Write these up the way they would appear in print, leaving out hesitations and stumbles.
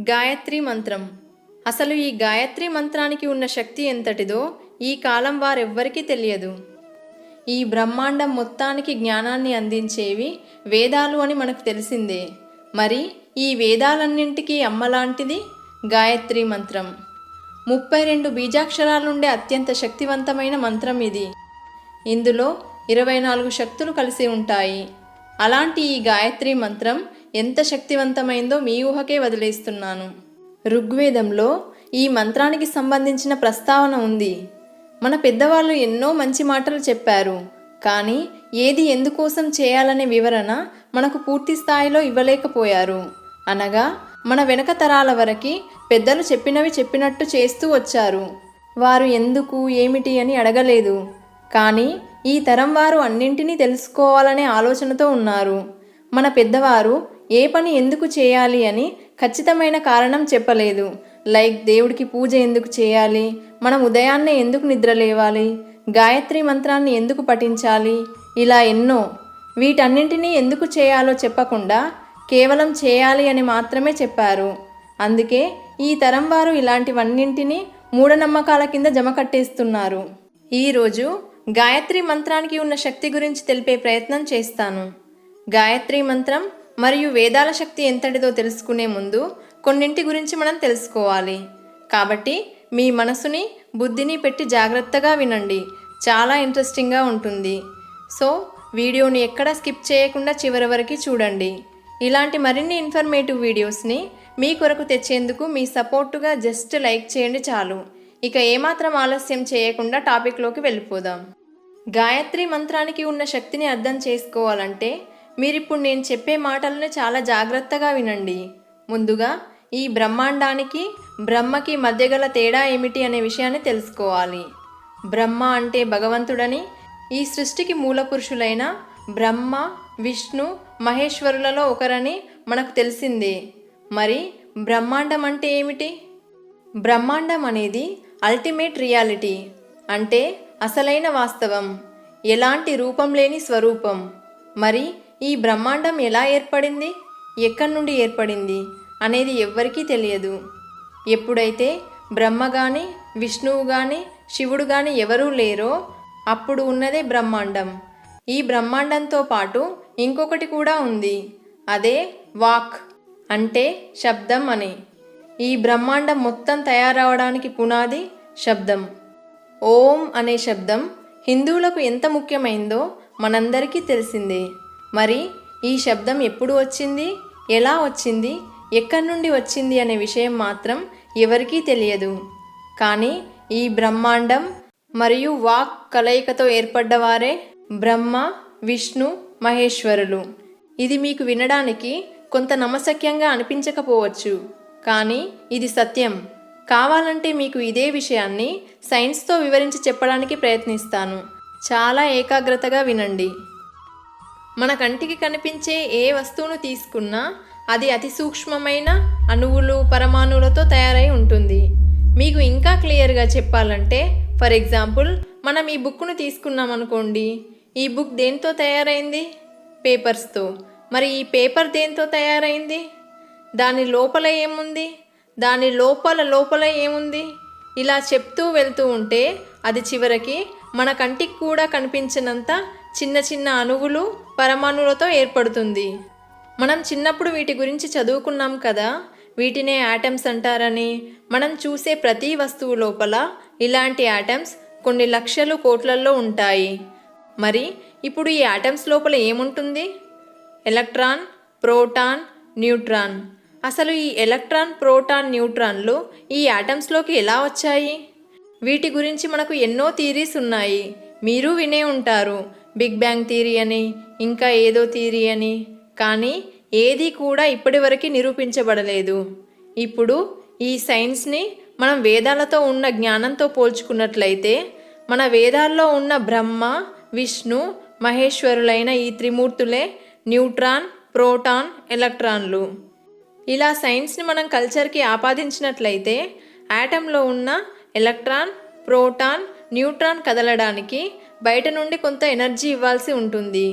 గాయత్రి మంత్రం. అసలు ఈ గాయత్రి మంత్రానికి ఉన్న శక్తి ఎంతటిదో ఈ కాలం వారెవ్వరికీ తెలియదు. ఈ బ్రహ్మాండం మొత్తానికి జ్ఞానాన్ని అందించేవి వేదాలు అని మనకు తెలిసిందే. మరి ఈ వేదాలన్నింటికీ అమ్మలాంటిది గాయత్రి మంత్రం. 32 బీజాక్షరాలుండే అత్యంత శక్తివంతమైన మంత్రం ఇది. ఇందులో 24 శక్తులు కలిసి ఉంటాయి. అలాంటి ఈ గాయత్రి మంత్రం ఎంత శక్తివంతమైందో మీ ఊహకే వదిలేస్తున్నాను. ఋగ్వేదంలో ఈ మంత్రానికి సంబంధించిన ప్రస్తావన ఉంది. మన పెద్దవాళ్ళు ఎన్నో మంచి మాటలు చెప్పారు, కానీ ఏది ఎందుకోసం చేయాలనే వివరణ మనకు పూర్తి స్థాయిలో ఇవ్వలేకపోయారు. అనగా మన వెనక తరాల వరకు పెద్దలు చెప్పినవి చెప్పినట్టు చేస్తూ వచ్చారు. వారు ఎందుకు ఏమిటి అని అడగలేదు. కానీ ఈ తరం వారు అన్నింటినీ తెలుసుకోవాలనే ఆలోచనతో ఉన్నారు. మన పెద్దవారు ఏ పని ఎందుకు చేయాలి అని ఖచ్చితమైన కారణం చెప్పలేదు. లైక్ దేవుడికి పూజ ఎందుకు చేయాలి, మనం ఉదయాన్నే ఎందుకు నిద్ర లేవాలి, గాయత్రి మంత్రాన్ని ఎందుకు పఠించాలి, ఇలా ఎన్నో. వీటన్నింటినీ ఎందుకు చేయాలో చెప్పకుండా కేవలం చేయాలి అని మాత్రమే చెప్పారు. అందుకే ఈ తరం వారు ఇలాంటివన్నింటినీ మూఢనమ్మకాల కింద జమ కట్టేస్తున్నారు. ఈరోజు గాయత్రి మంత్రానికి ఉన్న శక్తి గురించి తెలిపే ప్రయత్నం చేస్తాను. గాయత్రి మంత్రం మరియు వేదాల శక్తి ఎంతటిదో తెలుసుకునే ముందు కొన్నింటి గురించి మనం తెలుసుకోవాలి. కాబట్టి మీ మనసుని బుద్ధిని పెట్టి జాగ్రత్తగా వినండి. చాలా ఇంట్రెస్టింగ్గా ఉంటుంది. సో వీడియోని ఎక్కడా స్కిప్ చేయకుండా చివరి వరకు చూడండి. ఇలాంటి మరిన్ని ఇన్ఫర్మేటివ్ వీడియోస్ని మీ కొరకు తెచ్చేందుకు మీ సపోర్టుగా జస్ట్ లైక్ చేయండి చాలు. ఇక ఏమాత్రం ఆలస్యం చేయకుండా టాపిక్లోకి వెళ్ళిపోదాం. గాయత్రి మంత్రానికి ఉన్న శక్తిని అర్థం చేసుకోవాలంటే మీరిప్పుడు నేను చెప్పే మాటలను చాలా జాగ్రత్తగా వినండి. ముందుగా ఈ బ్రహ్మాండానికి బ్రహ్మకి మధ్య గల తేడా ఏమిటి అనే విషయాన్ని తెలుసుకోవాలి. బ్రహ్మ అంటే భగవంతుడని, ఈ సృష్టికి మూల పురుషులైన బ్రహ్మ, విష్ణు, మహేశ్వరులలో ఒకరని మనకు తెలిసిందే. మరి బ్రహ్మాండం అంటే ఏమిటి? బ్రహ్మాండం అనేది అల్టిమేట్ రియాలిటీ, అంటే అసలైన వాస్తవం, ఎలాంటి రూపం లేని స్వరూపం. మరి ఈ బ్రహ్మాండం ఎలా ఏర్పడింది, ఎక్కడి నుండి ఏర్పడింది అనేది ఎవ్వరికీ తెలియదు. ఎప్పుడైతే బ్రహ్మ కానీ విష్ణువు కానీ శివుడు కానీ ఎవరూ లేరో అప్పుడు ఉన్నదే బ్రహ్మాండం. ఈ బ్రహ్మాండంతో పాటు ఇంకొకటి కూడా ఉంది, అదే వాక్ అంటే శబ్దం అని. ఈ బ్రహ్మాండం మొత్తం తయారవడానికి పునాది శబ్దం. ఓం అనే శబ్దం హిందువులకు ఎంత ముఖ్యమైందో మనందరికీ తెలిసిందే. మరి ఈ శబ్దం ఎప్పుడు వచ్చింది, ఎలా వచ్చింది, ఎక్కడి నుండి వచ్చింది అనే విషయం మాత్రం ఎవరికీ తెలియదు. కానీ ఈ బ్రహ్మాండం మరియు వాక్ కలయికతో ఏర్పడ్డవారే బ్రహ్మ, విష్ణు, మహేశ్వరులు. ఇది మీకు వినడానికి కొంత నమ్మశక్యంగా అనిపించకపోవచ్చు, కానీ ఇది సత్యం. కావాలంటే మీకు ఇదే విషయాన్ని సైన్స్తో వివరించి చెప్పడానికి ప్రయత్నిస్తాను. చాలా ఏకాగ్రతగా వినండి. మన కంటికి కనిపించే ఏ వస్తువును తీసుకున్నా అది అతి సూక్ష్మమైన అణువులు, పరమాణువులతో తయారై ఉంటుంది. మీకు ఇంకా క్లియర్గా చెప్పాలంటే, ఫర్ ఎగ్జాంపుల్ మనం ఈ బుక్ను తీసుకున్నాం అనుకోండి. ఈ బుక్ దేంతో తయారైంది? పేపర్స్తో. మరి ఈ పేపర్ దేంతో తయారైంది? దాని లోపల ఏముంది, దాని లోపల ఏముంది, ఇలా చెప్తూ వెళ్తూ ఉంటే అది చివరికి మన కంటికి కూడా కనిపించినంత చిన్న చిన్న అణువులు, పరమాణువులతో ఏర్పడుతుంది. మనం చిన్నప్పుడు వీటి గురించి చదువుకున్నాం కదా, వీటినే యాటమ్స్ అంటారని. మనం చూసే ప్రతి వస్తువు లోపల ఇలాంటి యాటమ్స్ కొన్ని లక్షలు కోట్లల్లో ఉంటాయి. మరి ఇప్పుడు ఈ యాటమ్స్ లోపల ఏముంటుంది? Electron, proton, neutron. అసలు ఈ ఎలక్ట్రాన్, ప్రోటాన్, న్యూట్రాన్లు ఈ యాటమ్స్లోకి ఎలా వచ్చాయి? వీటి గురించి మనకు ఎన్నో థియరీస్ ఉన్నాయి. మీరు వినే ఉంటారు, బిగ్ బ్యాంగ్ థియరీ అని, ఇంకా ఏదో థియరీ అని. కానీ ఏది కూడా ఇప్పటివరకు నిరూపించబడలేదు. ఇప్పుడు ఈ సైన్స్ని మనం వేదాలతో ఉన్న జ్ఞానంతో పోల్చుకున్నట్లయితే మన వేదాల్లో ఉన్న బ్రహ్మ, విష్ణు, మహేశ్వరులైన ఈ త్రిమూర్తులే న్యూట్రాన్, ప్రోటాన్, ఎలక్ట్రాన్లు. ఇలా సైన్స్ని మనం కల్చర్కి ఆపాదించినట్లయితే యాటంలో ఉన్న ఎలక్ట్రాన్, ప్రోటాన్, న్యూట్రాన్ కదలడానికి బయట నుండి కొంత ఎనర్జీ ఇవ్వాల్సి ఉంటుంది.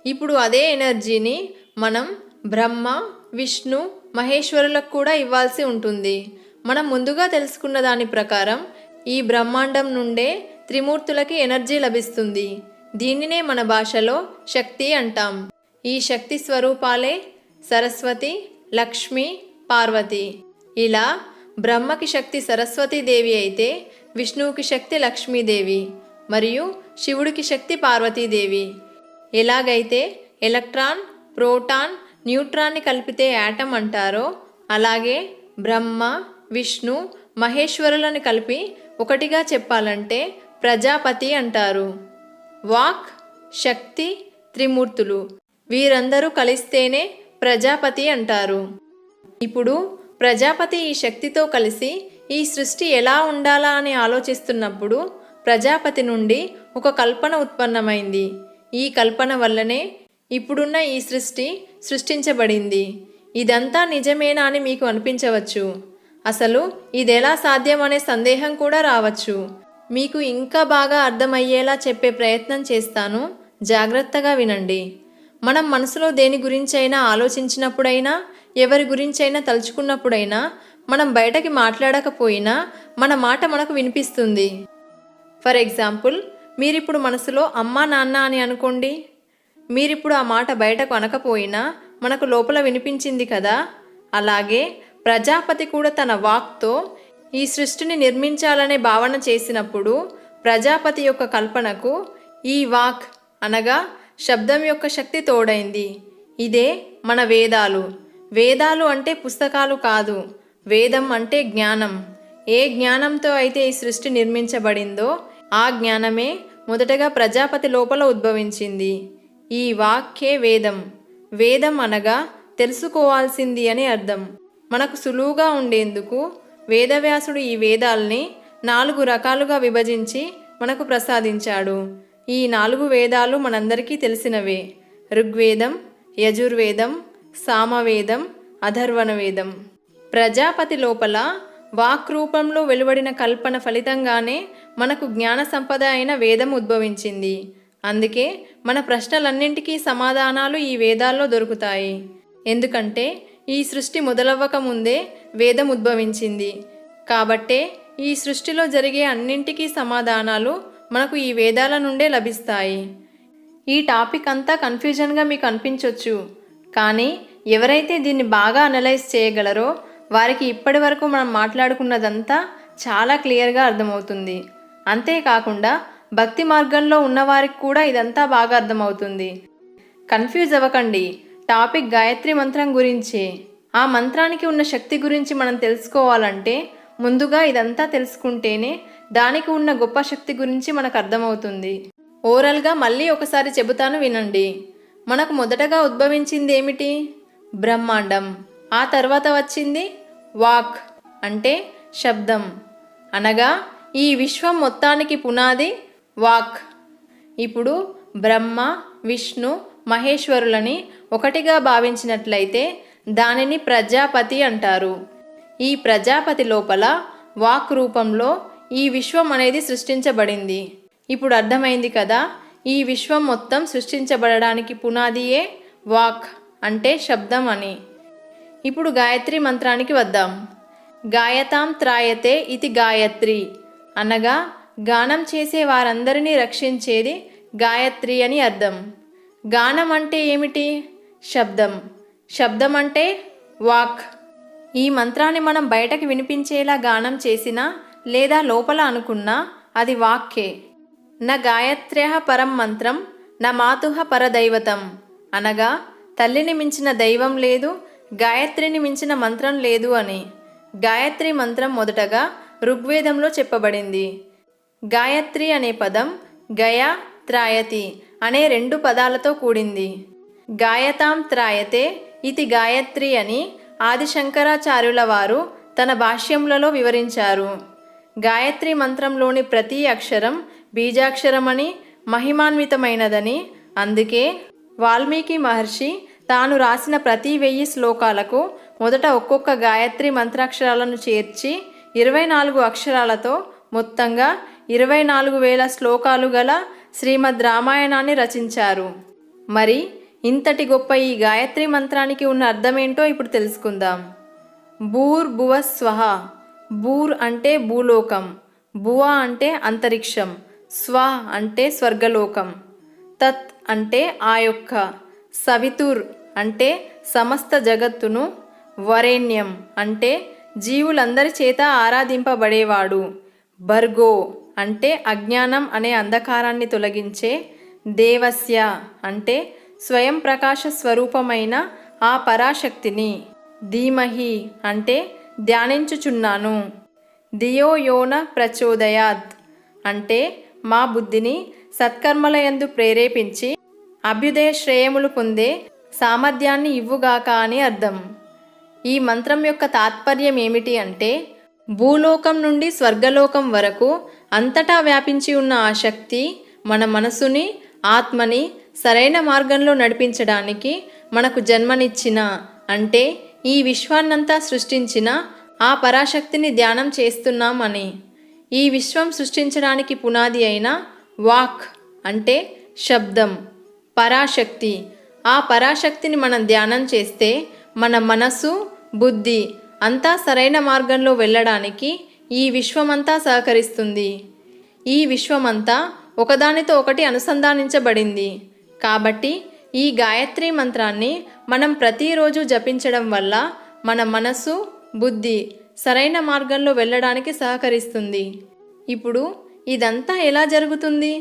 ఇప్పుడు అదే ఎనర్జీని మనం బ్రహ్మ, విష్ణు, మహేశ్వరులకు కూడా ఇవ్వాల్సి ఉంటుంది. మనం ముందుగా తెలుసుకున్న దాని ప్రకారం ఈ బ్రహ్మాండం నుండే త్రిమూర్తులకి ఎనర్జీ లభిస్తుంది. దీనినే మన భాషలో శక్తి అంటాం. ఈ శక్తి స్వరూపాలే సరస్వతి, లక్ష్మి, పార్వతి. ఇలా బ్రహ్మకి శక్తి సరస్వతీదేవి అయితే విష్ణువుకి శక్తి లక్ష్మీదేవి మరియు శివుడికి శక్తి పార్వతీదేవి. ఎలాగైతే ఎలక్ట్రాన్, ప్రోటాన్, న్యూట్రాన్ని కలిపితే యాటమ్ అంటారో అలాగే బ్రహ్మ, విష్ణు, మహేశ్వరులను కలిపి ఒకటిగా చెప్పాలంటే ప్రజాపతి అంటారు. వాక్, శక్తి, త్రిమూర్తులు వీరందరూ కలిస్తేనే ప్రజాపతి అంటారు. ఇప్పుడు ప్రజాపతి ఈ శక్తితో కలిసి ఈ సృష్టి ఎలా ఉండాలా అని ఆలోచిస్తున్నప్పుడు ప్రజాపతి నుండి ఒక కల్పన ఉత్పన్నమైంది. ఈ కల్పన వల్లనే ఇప్పుడున్న ఈ సృష్టి సృష్టించబడింది. ఇదంతా నిజమేనా అని మీకు అనిపించవచ్చు. అసలు ఇదెలా సాధ్యం అనే సందేహం కూడా రావచ్చు. మీకు ఇంకా బాగా అర్థమయ్యేలా చెప్పే ప్రయత్నం చేస్తాను. జాగ్రత్తగా వినండి. మనం మనసులో దేని గురించైనా ఆలోచించినప్పుడైనా, ఎవరి గురించైనా తలుచుకున్నప్పుడైనా, మనం బయటకి మాట్లాడకపోయినా మన మాట మనకు వినిపిస్తుంది. ఫర్ ఎగ్జాంపుల్, మీరిప్పుడు మనసులో అమ్మా నాన్న అని అనుకోండి. మీరిప్పుడు ఆ మాట బయటకు అనకపోయినా మనకు లోపల వినిపించింది కదా. అలాగే ప్రజాపతి కూడా తన వాక్తో ఈ సృష్టిని నిర్మించాలనే భావన చేసినప్పుడు ప్రజాపతి యొక్క కల్పనకు ఈ వాక్ అనగా శబ్దం యొక్క శక్తి తోడైంది. ఇదే మన వేదాలు. వేదాలు అంటే పుస్తకాలు కాదు. వేదం అంటే జ్ఞానం. ఏ జ్ఞానంతో అయితే ఈ సృష్టి నిర్మించబడిందో ఆ జ్ఞానమే మొదటగా ప్రజాపతి లోపల ఉద్భవించింది. ఈ వాక్యే వేదం. వేదం అనగా తెలుసుకోవాల్సింది అని అర్థం. మనకు సులువుగా ఉండేందుకు వేదవ్యాసుడు ఈ వేదాల్ని 4 రకాలుగా విభజించి మనకు ప్రసాదించాడు. ఈ 4 వేదాలు మనందరికీ తెలిసినవే. ఋగ్వేదం, యజుర్వేదం, సామవేదం, అథర్వణ వేదం. ప్రజాపతి లోపల వాక్ రూపంలో వెలువడిన కల్పన ఫలితంగానే మనకు జ్ఞాన సంపద అయిన వేదం ఉద్భవించింది. అందుకే మన ప్రశ్నలన్నింటికీ సమాధానాలు ఈ వేదాల్లో దొరుకుతాయి. ఎందుకంటే ఈ సృష్టి మొదలవ్వక ముందే వేదం ఉద్భవించింది. కాబట్టే ఈ సృష్టిలో జరిగే అన్నింటికీ సమాధానాలు మనకు ఈ వేదాల నుండే లభిస్తాయి. ఈ టాపిక్ అంతా కన్ఫ్యూజన్గా మీకు అనిపించవచ్చు. కానీ ఎవరైతే దీన్ని బాగా అనలైజ్ చేయగలరో వారికి ఇప్పటి వరకు మనం మాట్లాడుకున్నదంతా చాలా క్లియర్గా అర్థమవుతుంది. అంతేకాకుండా భక్తి మార్గంలో ఉన్నవారికి కూడా ఇదంతా బాగా అర్థమవుతుంది. కన్ఫ్యూజ్ అవ్వకండి. టాపిక్ గాయత్రి మంత్రం గురించే. ఆ మంత్రానికి ఉన్న శక్తి గురించి మనం తెలుసుకోవాలంటే ముందుగా ఇదంతా తెలుసుకుంటేనే దానికి ఉన్న గొప్ప శక్తి గురించి మనకు అర్థమవుతుంది. ఓరల్గా మళ్ళీ ఒకసారి చెబుతాను వినండి. మనకు మొదటగా ఉద్భవించింది ఏమిటి? బ్రహ్మాండం. ఆ తర్వాత వచ్చింది వాక్ అంటే శబ్దం. అనగా ఈ విశ్వం మొత్తానికి పునాది వాక్. ఇప్పుడు బ్రహ్మ, విష్ణు, మహేశ్వరులని ఒకటిగా భావించినట్లయితే దానిని ప్రజాపతి అంటారు. ఈ ప్రజాపతి లోపల వాక్ రూపంలో ఈ విశ్వం అనేది సృష్టించబడింది. ఇప్పుడు అర్థమైంది కదా, ఈ విశ్వం మొత్తం సృష్టించబడడానికి పునాదియే వాక్ అంటే శబ్దం అని. ఇప్పుడు గాయత్రి మంత్రానికి వద్దాం. గాయతాం త్రాయతే ఇది గాయత్రి అనగా గానం చేసే వారందరినీ రక్షించేది గాయత్రి అని అర్థం. గానం అంటే ఏమిటి? శబ్దం. శబ్దం అంటే వాక్. ఈ మంత్రాన్ని మనం బయటకు వినిపించేలా గానం చేసినా లేదా లోపల అనుకున్నా అది వాక్కే. న గాయత్ర్యః పరం మంత్రం న మాతుః పరదైవతం అనగా తల్లిని మించిన దైవం లేదు, గాయత్రిని మించిన మంత్రం లేదు అని. గాయత్రి మంత్రం మొదటగా ఋగ్వేదంలో చెప్పబడింది. గాయత్రి అనే పదం గయ, త్రాయతి అనే 2 పదాలతో కూడింది. గాయతాం త్రాయతే ఇది గాయత్రి అని ఆదిశంకరాచార్యుల వారు తన భాష్యములలో వివరించారు. గాయత్రి మంత్రంలోని ప్రతి అక్షరం బీజాక్షరమని, మహిమాన్వితమైనదని. అందుకే వాల్మీకి మహర్షి తాను రాసిన ప్రతి 1000 శ్లోకాలకు మొదట ఒక్కొక్క గాయత్రి మంత్రాక్షరాలను చేర్చి 24 అక్షరాలతో మొత్తంగా 24,000 శ్లోకాలు గల శ్రీమద్ రామాయణాన్ని రచించారు. మరి ఇంతటి గొప్ప ఈ గాయత్రి మంత్రానికి ఉన్న అర్థమేంటో ఇప్పుడు తెలుసుకుందాం. భూర్ భువ స్వహ. భూర్ అంటే భూలోకం, భువ అంటే అంతరిక్షం, స్వ అంటే స్వర్గలోకం, తత్ అంటే ఆ యొక్క, సవితుర్ అంటే సమస్త జగత్తును, వరేణ్యం అంటే జీవులందరి చేత ఆరాధింపబడేవాడు, భర్గో అంటే అజ్ఞానం అనే అంధకారాన్ని తొలగించే, దేవస్య అంటే స్వయం ప్రకాశ స్వరూపమైన ఆ పరాశక్తిని, ధీమహి అంటే ధ్యానించుచున్నాను, ధియో యోన ప్రచోదయాత్ అంటే మా బుద్ధిని సత్కర్మలయందు ప్రేరేపించి అభ్యుదయ శ్రేయములు పొందే సామర్థ్యాన్ని ఇవ్వుగాక అని అర్థం. ఈ మంత్రం యొక్క తాత్పర్యం ఏమిటి అంటే, భూలోకం నుండి స్వర్గలోకం వరకు అంతటా వ్యాపించి ఉన్న ఆ శక్తి మన మనసుని, ఆత్మని సరైన మార్గంలో నడిపించడానికి మనకు జన్మనిచ్చిన, అంటే ఈ విశ్వాన్నంతా సృష్టించిన ఆ పరాశక్తిని ధ్యానం చేస్తున్నాం అని. ఈ విశ్వం సృష్టించడానికి పునాది అయిన వాక్ అంటే శబ్దం, పరాశక్తి. ఆ పరాశక్తిని మనం ధ్యానం చేస్తే మన మనసు, బుద్ధి అంతా సరైన మార్గంలో వెళ్ళడానికి ఈ విశ్వమంతా సహకరిస్తుంది. ఈ విశ్వమంతా ఒకదానితో ఒకటి అనుసంధానించబడింది. కాబట్టి ఈ గాయత్రి మంత్రాన్ని మనం ప్రతిరోజు జపించడం వల్ల మన మనసు, బుద్ధి సరైన మార్గంలో వెళ్ళడానికి సహకరిస్తుంది. ఇప్పుడు ఇదంతా ఎలా జరుగుతుంది?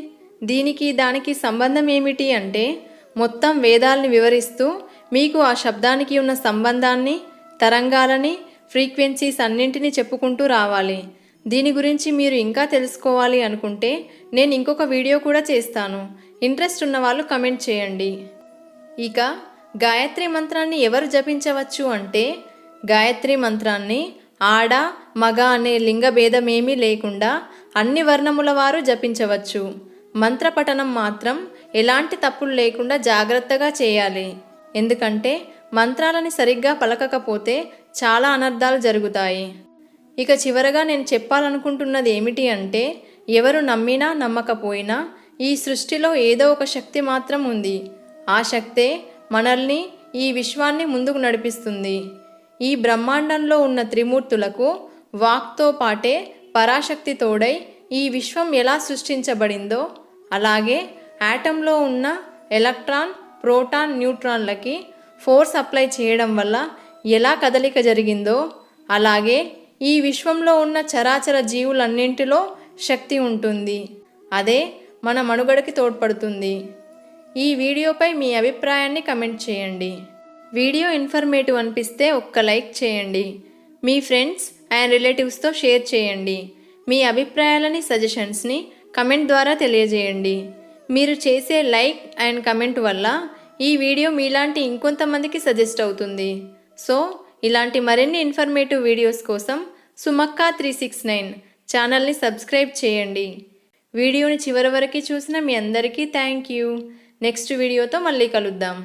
దీనికి దానికి సంబంధం ఏమిటి అంటే, మొత్తం వేదాల్ని వివరిస్తూ మీకు ఆ శబ్దానికి ఉన్న సంబంధాన్ని, తరంగాలని, ఫ్రీక్వెన్సీస్ అన్నింటినీ చెప్పుకుంటూ రావాలి. దీని గురించి మీరు ఇంకా తెలుసుకోవాలి అనుకుంటే నేను ఇంకొక వీడియో కూడా చేస్తాను. ఇంట్రెస్ట్ ఉన్న వాళ్ళు కమెంట్ చేయండి. ఇక గాయత్రి మంత్రాన్ని ఎవరు జపించవచ్చు అంటే, గాయత్రి మంత్రాన్ని ఆడ, మగ అనే లింగ భేదమేమీ లేకుండా అన్ని వర్ణముల వారు జపించవచ్చు. మంత్రపఠనం మాత్రం ఎలాంటి తప్పులు లేకుండా జాగ్రత్తగా చేయాలి. ఎందుకంటే మంత్రాలని సరిగ్గా పలకకపోతే చాలా అనర్థాలు జరుగుతాయి. ఇక చివరగా నేను చెప్పాలనుకుంటున్నది ఏమిటి అంటే, ఎవరు నమ్మినా నమ్మకపోయినా ఈ సృష్టిలో ఏదో ఒక శక్తి మాత్రం ఉంది. ఆ శక్తే మనల్ని, ఈ విశ్వాన్ని ముందుకు నడిపిస్తుంది. ఈ బ్రహ్మాండంలో ఉన్న త్రిమూర్తులకు వాక్తో పాటే పరాశక్తి తోడై ఈ విశ్వం ఎలా సృష్టించబడిందో, అలాగే యాటంలో ఉన్న ఎలక్ట్రాన్, ప్రోటాన్, న్యూట్రాన్లకి ఫోర్స్ అప్లై చేయడం వల్ల ఎలా కదలిక జరిగిందో, అలాగే ఈ విశ్వంలో ఉన్న చరాచర జీవులన్నింటిలో శక్తి ఉంటుంది. అదే మన మనుగడకి తోడ్పడుతుంది. ఈ వీడియోపై మీ అభిప్రాయాన్ని కమెంట్ చేయండి. వీడియో ఇన్ఫర్మేటివ్ అనిపిస్తే ఒక్క లైక్ చేయండి. మీ ఫ్రెండ్స్ అండ్ రిలేటివ్స్తో షేర్ చేయండి. మీ అభిప్రాయాలని, సజెషన్స్ని కమెంట్ ద్వారా తెలియజేయండి. మీరు చేసే లైక్ అండ్ కమెంట్ వల్ల ఈ వీడియో మీలాంటి ఇంకొంతమందికి సజెస్ట్ అవుతుంది. సో ఇలాంటి మరిన్ని ఇన్ఫర్మేటివ్ వీడియోస్ కోసం సుమక్క 369 ఛానల్ని సబ్స్క్రైబ్ చేయండి. వీడియోని చివరి వరకు చూసిన మీ అందరికీ థ్యాంక్ యూ. నెక్స్ట్ వీడియోతో మళ్ళీ కలుద్దాం.